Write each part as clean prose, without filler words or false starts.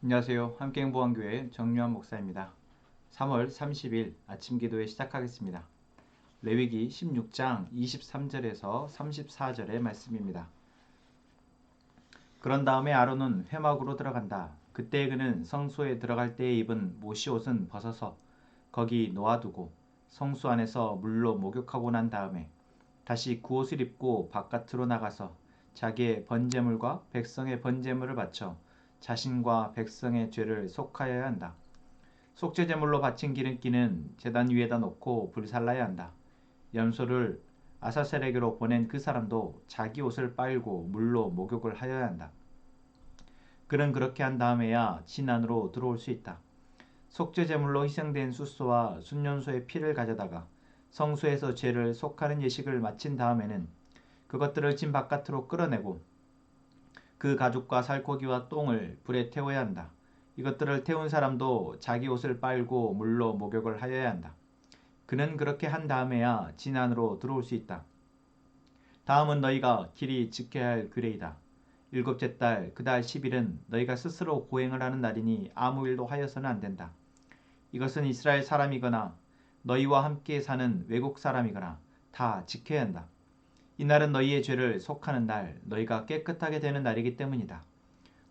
안녕하세요. 함께행보한교회 정유한 목사입니다. 3월 30일 아침 기도회 시작하겠습니다. 레위기 16장 23절에서 34절의 말씀입니다. 그런 다음에 아론은 회막으로 들어간다. 그때 그는 성소에 들어갈 때에 입은 모시옷은 벗어서 거기 놓아두고 성소 안에서 물로 목욕하고 난 다음에 다시 구옷을 입고 바깥으로 나가서 자기의 번제물과 백성의 번제물을 바쳐 자신과 백성의 죄를 속하여야 한다. 속죄제물로 바친 기름기는 제단 위에다 놓고 불살라야 한다. 염소를 아사셀에게로 보낸 그 사람도 자기 옷을 빨고 물로 목욕을 하여야 한다. 그는 그렇게 한 다음에야 진 안으로 들어올 수 있다. 속죄제물로 희생된 숫소와 순년소의 피를 가져다가 성소에서 죄를 속하는 예식을 마친 다음에는 그것들을 진 바깥으로 끌어내고 그 가죽과 살코기와 똥을 불에 태워야 한다. 이것들을 태운 사람도 자기 옷을 빨고 물로 목욕을 하여야 한다. 그는 그렇게 한 다음에야 진 안으로 들어올 수 있다. 다음은 너희가 길이 지켜야 할 규례이다. 일곱째 달 그 달 10일은 너희가 스스로 고행을 하는 날이니 아무 일도 하여서는 안 된다. 이것은 이스라엘 사람이거나 너희와 함께 사는 외국 사람이거나 다 지켜야 한다. 이날은 너희의 죄를 속하는 날, 너희가 깨끗하게 되는 날이기 때문이다.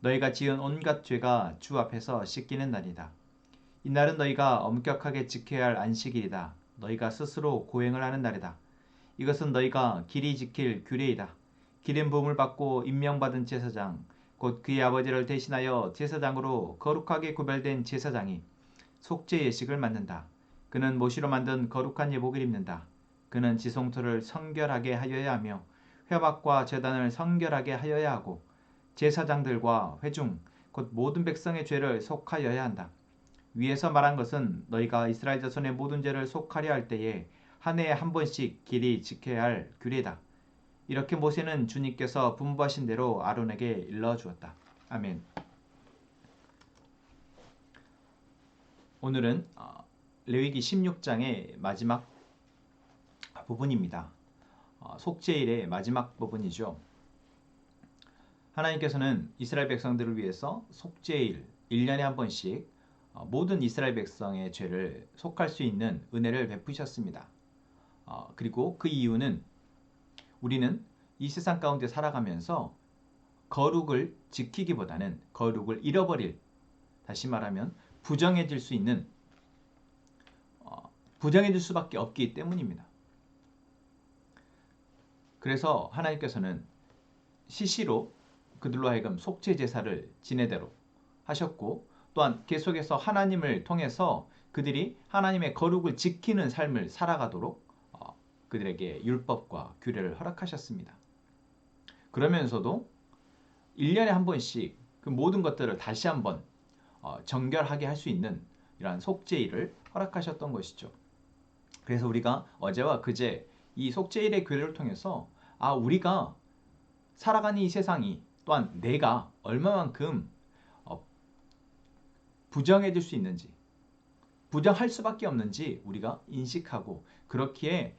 너희가 지은 온갖 죄가 주 앞에서 씻기는 날이다. 이날은 너희가 엄격하게 지켜야 할 안식일이다. 너희가 스스로 고행을 하는 날이다. 이것은 너희가 길이 지킬 규례이다. 기름 부음을 받고 임명받은 제사장, 곧 그의 아버지를 대신하여 제사장으로 거룩하게 구별된 제사장이 속죄 예식을 맡는다. 그는 모시로 만든 거룩한 예복을 입는다. 그는 지성소를 성결하게 하여야 하며 회막과 제단을 성결하게 하여야 하고 제사장들과 회중 곧 모든 백성의 죄를 속하여야 한다. 위에서 말한 것은 너희가 이스라엘 자손의 모든 죄를 속하려 할 때에 한 해에 한 번씩 길이 지켜야 할 규례다. 이렇게 모세는 주님께서 분부하신 대로 아론에게 일러주었다. 아멘. 오늘은 레위기 16장의 마지막 부분입니다. 속죄일의 마지막 부분이죠. 하나님께서는 이스라엘 백성들을 위해서 속죄일 1년에 한 번씩 모든 이스라엘 백성의 죄를 속할 수 있는 은혜를 베푸셨습니다. 그리고 그 이유는 우리는 이 세상 가운데 살아가면서 거룩을 지키기보다는 거룩을 잃어버릴, 다시 말하면 부정해질 수 있는 부정해질 수밖에 없기 때문입니다. 그래서 하나님께서는 시시로 그들로 하여금 속죄 제사를 지내대로 하셨고, 또한 계속해서 하나님을 통해서 그들이 하나님의 거룩을 지키는 삶을 살아가도록 그들에게 율법과 규례를 허락하셨습니다. 그러면서도 1년에 한 번씩 그 모든 것들을 다시 한번 정결하게 할 수 있는 이러한 속죄일을 허락하셨던 것이죠. 그래서 우리가 어제와 그제 이 속죄일의 규례를 통해서 우리가 살아가는 이 세상이 또한 내가 얼마만큼 부정해질 수 있는지, 부정할 수밖에 없는지 우리가 인식하고, 그렇기에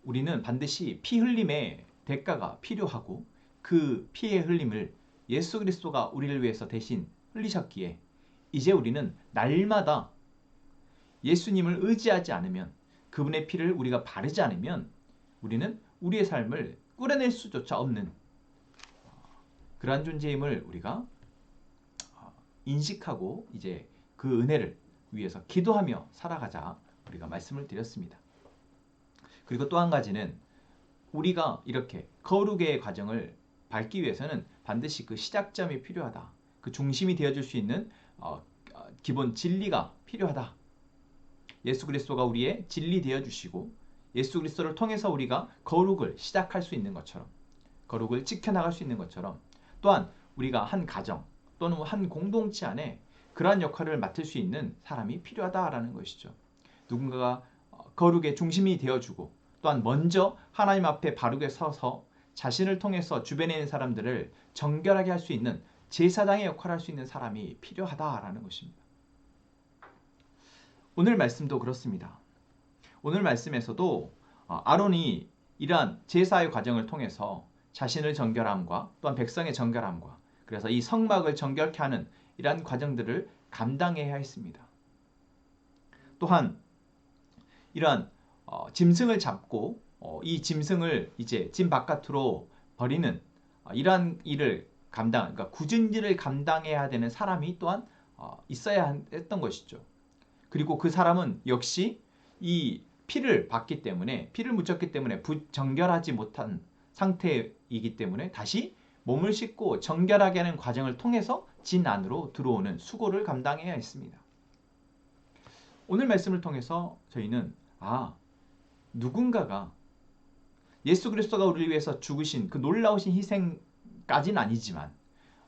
우리는 반드시 피 흘림의 대가가 필요하고 그 피의 흘림을 예수 그리스도가 우리를 위해서 대신 흘리셨기에 이제 우리는 날마다 예수님을 의지하지 않으면, 그분의 피를 우리가 바르지 않으면 우리는 우리의 삶을 꾸려낼 수조차 없는 그러한 존재임을 우리가 인식하고 이제 그 은혜를 위해서 기도하며 살아가자 우리가 말씀을 드렸습니다. 그리고 또 한 가지는 우리가 이렇게 거룩의 과정을 밟기 위해서는 반드시 그 시작점이 필요하다. 그 중심이 되어줄 수 있는 기본 진리가 필요하다. 예수 그리스도가 우리의 진리 되어주시고 예수 그리스도를 통해서 우리가 거룩을 시작할 수 있는 것처럼, 거룩을 지켜나갈 수 있는 것처럼, 또한 우리가 한 가정 또는 한 공동체 안에 그러한 역할을 맡을 수 있는 사람이 필요하다라는 것이죠. 누군가가 거룩의 중심이 되어주고, 또한 먼저 하나님 앞에 바르게 서서 자신을 통해서 주변에 있는 사람들을 정결하게 할 수 있는 제사장의 역할을 할 수 있는 사람이 필요하다라는 것입니다. 오늘 말씀도 그렇습니다. 오늘 말씀에서도 아론이 이러한 제사의 과정을 통해서 자신을 정결함과 또한 백성의 정결함과, 그래서 이 성막을 정결케 하는 이러한 과정들을 감당해야 했습니다. 또한 이러한 짐승을 잡고 이 짐승을 이제 집 바깥으로 버리는 이러한 일을 그러니까 굳은 일을 감당해야 되는 사람이 또한 있어야 했던 것이죠. 그리고 그 사람은 역시 이 피를 받기 때문에, 피를 묻혔기 때문에 정결하지 못한 상태이기 때문에 다시 몸을 씻고 정결하게 하는 과정을 통해서 진 안으로 들어오는 수고를 감당해야 했습니다. 오늘 말씀을 통해서 저희는 누군가가 예수 그리스도가 우리를 위해서 죽으신 그 놀라우신 희생까지는 아니지만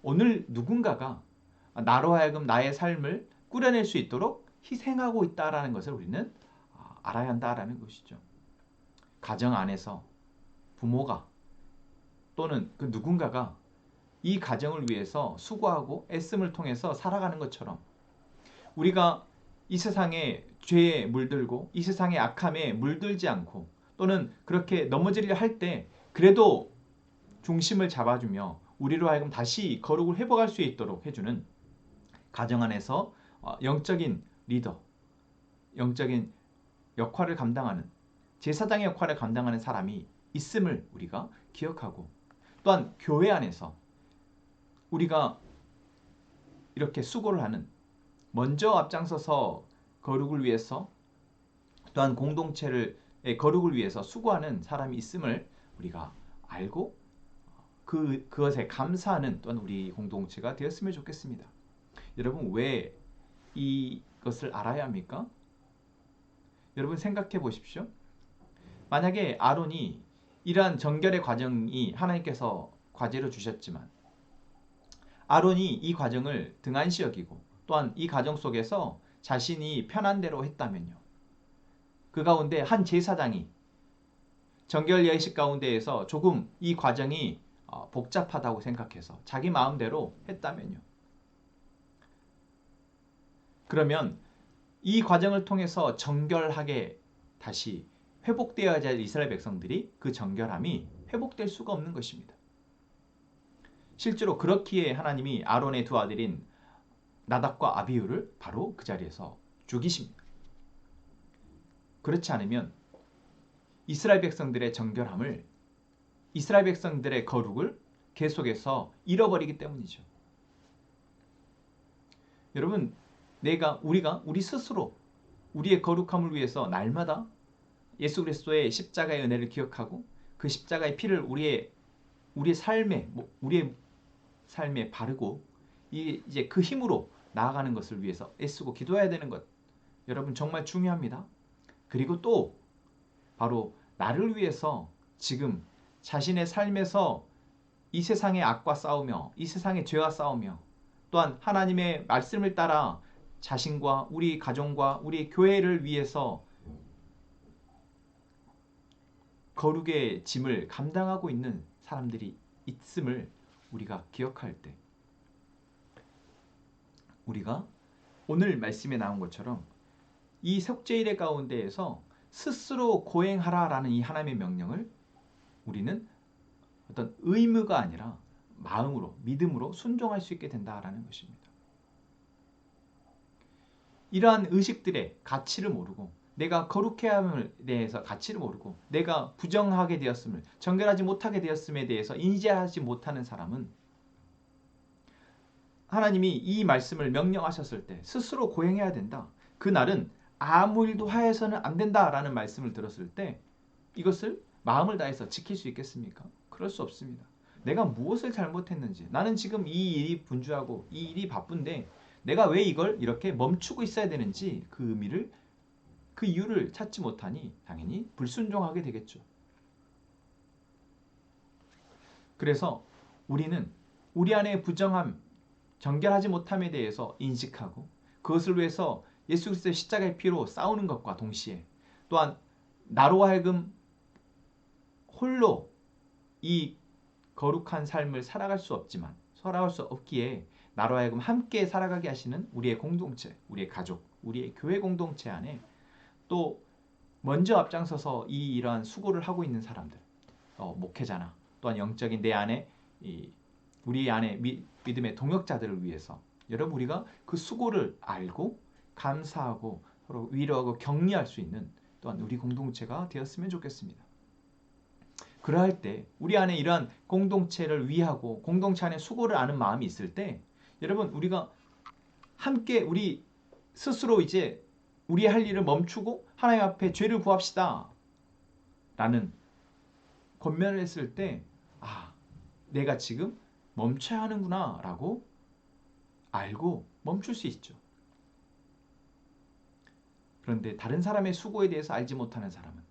오늘 누군가가 나로 하여금 나의 삶을 꾸려낼 수 있도록 희생하고 있다는 것을 우리는 알아야 한다는 것이죠. 가정 안에서 부모가 또는 그 누군가가 이 가정을 위해서 수고하고 애씀을 통해서 살아가는 것처럼 우리가 이 세상에 죄에 물들고 이 세상의 악함에 물들지 않고 또는 그렇게 넘어지려 할 때 그래도 중심을 잡아주며 우리로 하여금 다시 거룩을 회복할 수 있도록 해주는 가정 안에서 영적인 리더, 영적인 역할을 감당하는 제사장의 역할을 감당하는 사람이 있음을 우리가 기억하고 또한 교회 안에서 우리가 이렇게 수고를 하는 먼저 앞장서서 거룩을 위해서 또한 공동체의 거룩을 위해서 수고하는 사람이 있음을 우리가 알고 그것에 감사하는 또한 우리 공동체가 되었으면 좋겠습니다. 여러분 왜 이것을 알아야 합니까? 여러분 생각해 보십시오. 만약에 아론이 이러한 정결의 과정이 하나님께서 과제로 주셨지만 아론이 이 과정을 등한시 여기고 또한 이 과정 속에서 자신이 편한 대로 했다면요. 그 가운데 한 제사장이 정결 예식 가운데에서 조금 이 과정이 복잡하다고 생각해서 자기 마음대로 했다면요. 그러면 이 과정을 통해서 정결하게 다시 회복되어야 할 이스라엘 백성들이 그 정결함이 회복될 수가 없는 것입니다. 실제로 그렇기에 하나님이 아론의 두 아들인 나답과 아비후를 바로 그 자리에서 죽이십니다. 그렇지 않으면 이스라엘 백성들의 정결함을, 이스라엘 백성들의 거룩을 계속해서 잃어버리기 때문이죠. 여러분, 우리 스스로 우리의 거룩함을 위해서 날마다 예수 그리스도의 십자가의 은혜를 기억하고 그 십자가의 피를 우리의 삶에 바르고 이제 그 힘으로 나아가는 것을 위해서 애쓰고 기도해야 되는 것, 여러분 정말 중요합니다. 그리고 또 바로 나를 위해서 지금 자신의 삶에서 이 세상의 악과 싸우며 이 세상의 죄와 싸우며 또한 하나님의 말씀을 따라 자신과 우리 가정과 우리 교회를 위해서 거룩의 짐을 감당하고 있는 사람들이 있음을 우리가 기억할 때 우리가 오늘 말씀에 나온 것처럼 이 속죄일의 가운데에서 스스로 고행하라라는 이 하나님의 명령을 우리는 어떤 의무가 아니라 마음으로, 믿음으로 순종할 수 있게 된다라는 것입니다. 이러한 의식들의 가치를 모르고 내가 거룩해야 함을 대해서 가치를 모르고 내가 부정하게 되었음을, 정결하지 못하게 되었음에 대해서 인지하지 못하는 사람은 하나님이 이 말씀을 명령하셨을 때 스스로 고행해야 된다. 그날은 아무 일도 하여서는 안 된다라는 말씀을 들었을 때 이것을 마음을 다해서 지킬 수 있겠습니까? 그럴 수 없습니다. 내가 무엇을 잘못했는지, 나는 지금 이 일이 분주하고 이 일이 바쁜데 내가 왜 이걸 이렇게 멈추고 있어야 되는지 그 이유를 찾지 못하니 당연히 불순종하게 되겠죠. 그래서 우리는 우리 안에 부정함, 정결하지 못함에 대해서 인식하고 그것을 위해서 예수 그리스도의 십자가의 피로 싸우는 것과 동시에 또한 나로 하여금 홀로 이 거룩한 삶을 살아갈 수 없기에 나로 하여금 함께 살아가게 하시는 우리의 공동체, 우리의 가족, 우리의 교회 공동체 안에 또 먼저 앞장서서 이러한 수고를 하고 있는 사람들, 목회자나 또한 영적인 내 안에 우리 안에 믿음의 동역자들을 위해서 여러분 우리가 그 수고를 알고 감사하고 서로 위로하고 격려할 수 있는 또한 우리 공동체가 되었으면 좋겠습니다. 그러할 때 우리 안에 이러한 공동체를 위하고 공동체 안에 수고를 아는 마음이 있을 때 여러분 우리가 함께 우리 스스로 이제 우리 할 일을 멈추고 하나님 앞에 죄를 구합시다 라는 권면을 했을 때 내가 지금 멈춰야 하는구나 라고 알고 멈출 수 있죠. 그런데 다른 사람의 수고에 대해서 알지 못하는 사람은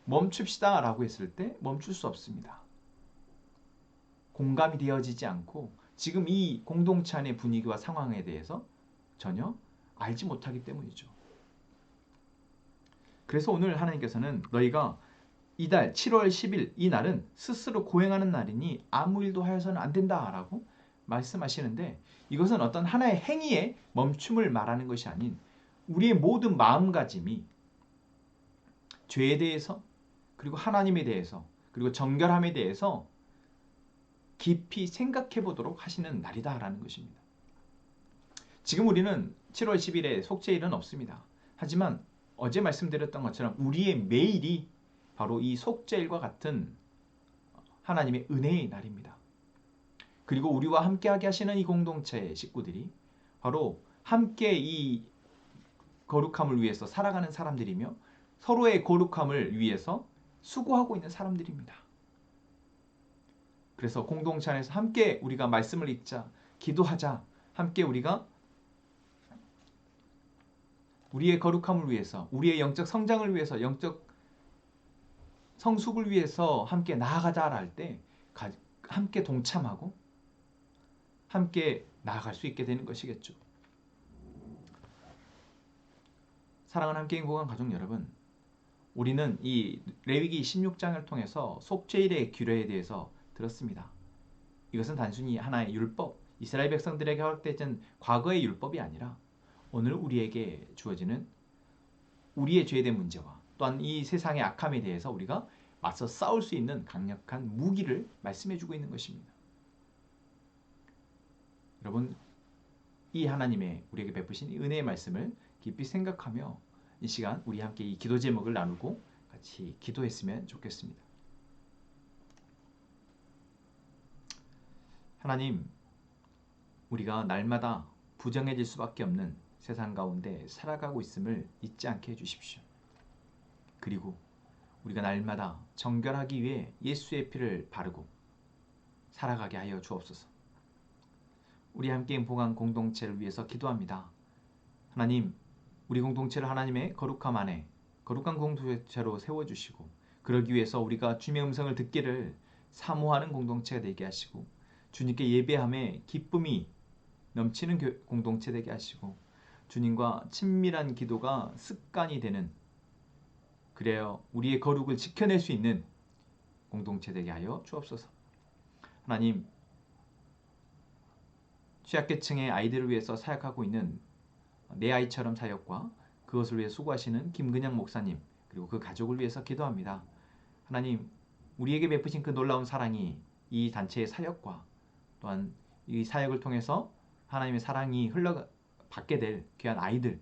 멈춥시다 라고 했을 때 멈출 수 없습니다. 공감이 되어지지 않고 지금 이 공동체 안의 분위기와 상황에 대해서 전혀 알지 못하기 때문이죠. 그래서 오늘 하나님께서는 너희가 이달 7월 10일 이 날은 스스로 고행하는 날이니 아무 일도 하여서는 안 된다라고 말씀하시는데 이것은 어떤 하나의 행위의 멈춤을 말하는 것이 아닌 우리의 모든 마음가짐이 죄에 대해서 그리고 하나님에 대해서 그리고 정결함에 대해서 깊이 생각해 보도록 하시는 날이다라는 것입니다. 지금 우리는 7월 10일에 속죄일은 없습니다. 하지만 어제 말씀드렸던 것처럼 우리의 매일이 바로 이 속죄일과 같은 하나님의 은혜의 날입니다. 그리고 우리와 함께하게 하시는 이 공동체의 식구들이 바로 함께 이 거룩함을 위해서 살아가는 사람들이며 서로의 거룩함을 위해서 수고하고 있는 사람들입니다. 그래서 공동체 안에서 함께 우리가 말씀을 읽자, 기도하자, 함께 우리가 우리의 거룩함을 위해서, 우리의 영적 성장을 위해서, 영적 성숙을 위해서 함께 나아가자 할 때 함께 동참하고 함께 나아갈 수 있게 되는 것이겠죠. 사랑하는 함께 행복한 가족 여러분, 우리는 이 레위기 16장을 통해서 속죄일의 규례에 대해서 들었습니다. 이것은 단순히 하나의 율법, 이스라엘 백성들에게 허락되던 과거의 율법이 아니라 오늘 우리에게 주어지는 우리의 죄된 문제와 또한 이 세상의 악함에 대해서 우리가 맞서 싸울 수 있는 강력한 무기를 말씀해주고 있는 것입니다. 여러분, 이 하나님의 우리에게 베푸신 은혜의 말씀을 깊이 생각하며 이 시간 우리 함께 이 기도 제목을 나누고 같이 기도했으면 좋겠습니다. 하나님, 우리가 날마다 부정해질 수밖에 없는 세상 가운데 살아가고 있음을 잊지 않게 해주십시오. 그리고 우리가 날마다 정결하기 위해 예수의 피를 바르고 살아가게 하여 주옵소서. 우리 함께 행복한 공동체를 위해서 기도합니다. 하나님, 우리 공동체를 하나님의 거룩함 안에 거룩한 공동체로 세워주시고 그러기 위해서 우리가 주님의 음성을 듣기를 사모하는 공동체가 되게 하시고 주님께 예배함에 기쁨이 넘치는 공동체 되게 하시고 주님과 친밀한 기도가 습관이 되는 그래야 우리의 거룩을 지켜낼 수 있는 공동체 되게 하여 주옵소서. 하나님, 취약계층의 아이들을 위해서 사역하고 있는 내 아이처럼 사역과 그것을 위해 수고하시는 김근영 목사님 그리고 그 가족을 위해서 기도합니다. 하나님, 우리에게 베푸신 그 놀라운 사랑이 이 단체의 사역과 또한 이 사역을 통해서 하나님의 사랑이 흘러받게 될 귀한 아이들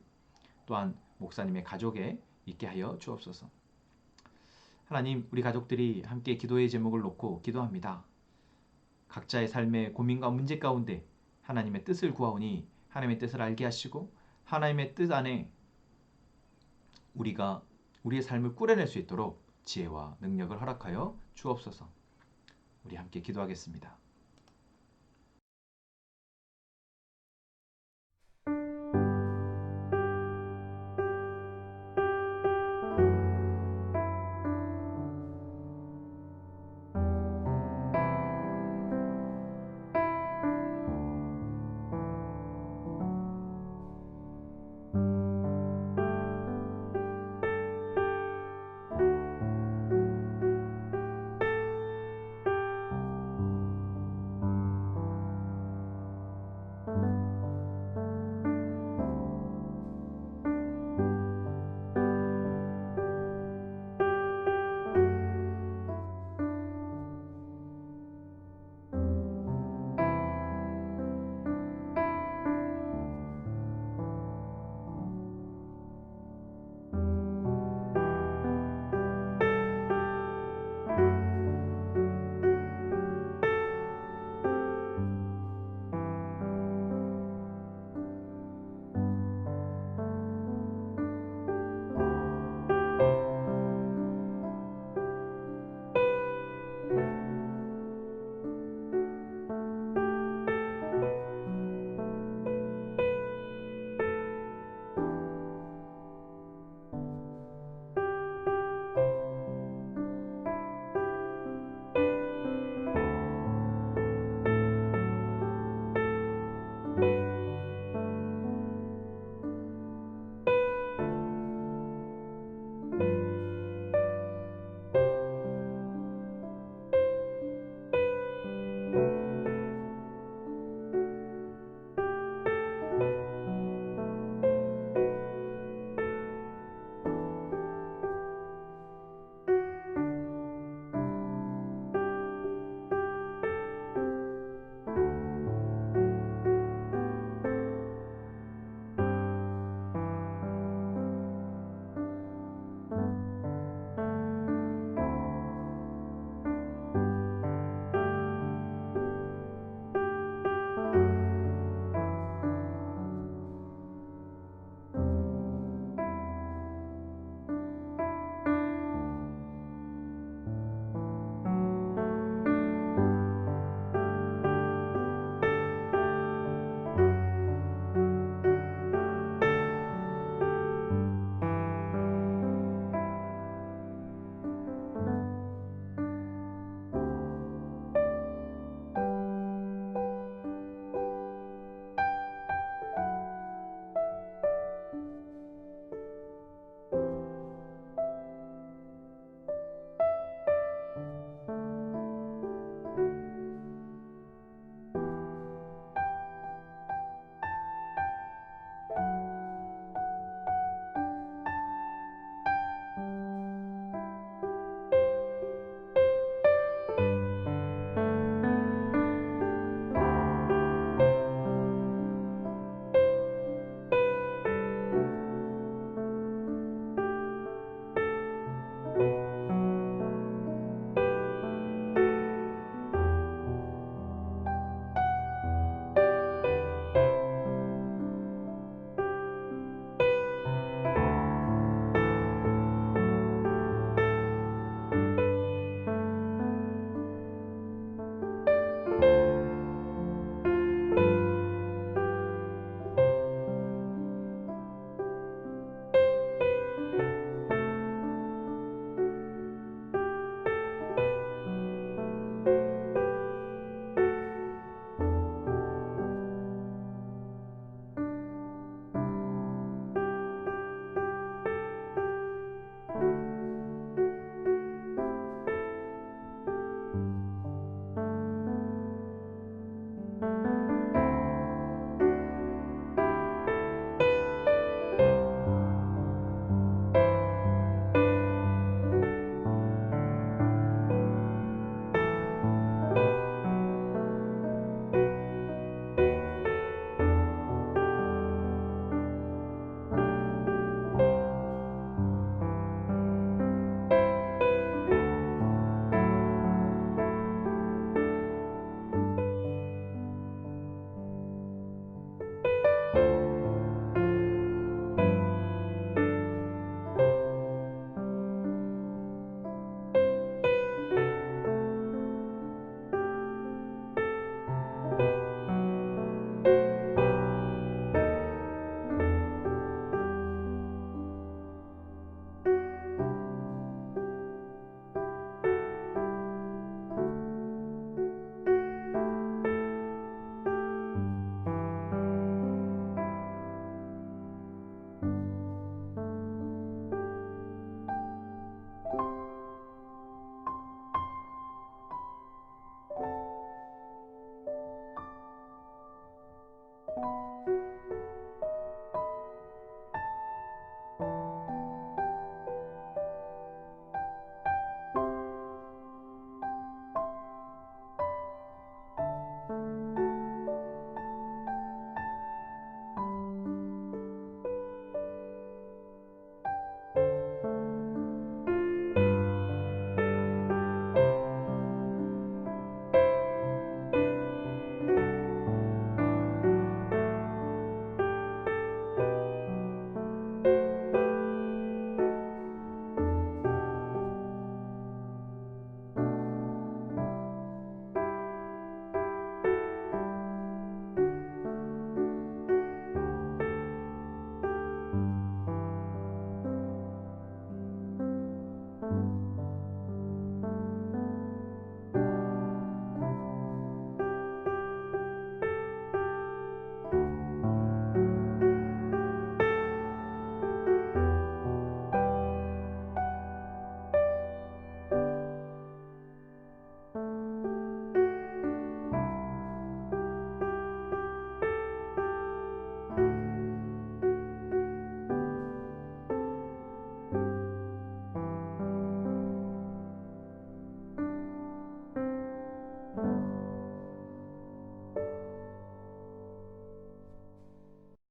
또한 목사님의 가족에 있게 하여 주옵소서. 하나님, 우리 가족들이 함께 기도의 제목을 놓고 기도합니다. 각자의 삶의 고민과 문제 가운데 하나님의 뜻을 구하오니 하나님의 뜻을 알게 하시고 하나님의 뜻 안에 우리가 우리의 삶을 꾸려낼 수 있도록 지혜와 능력을 허락하여 주옵소서. 우리 함께 기도하겠습니다.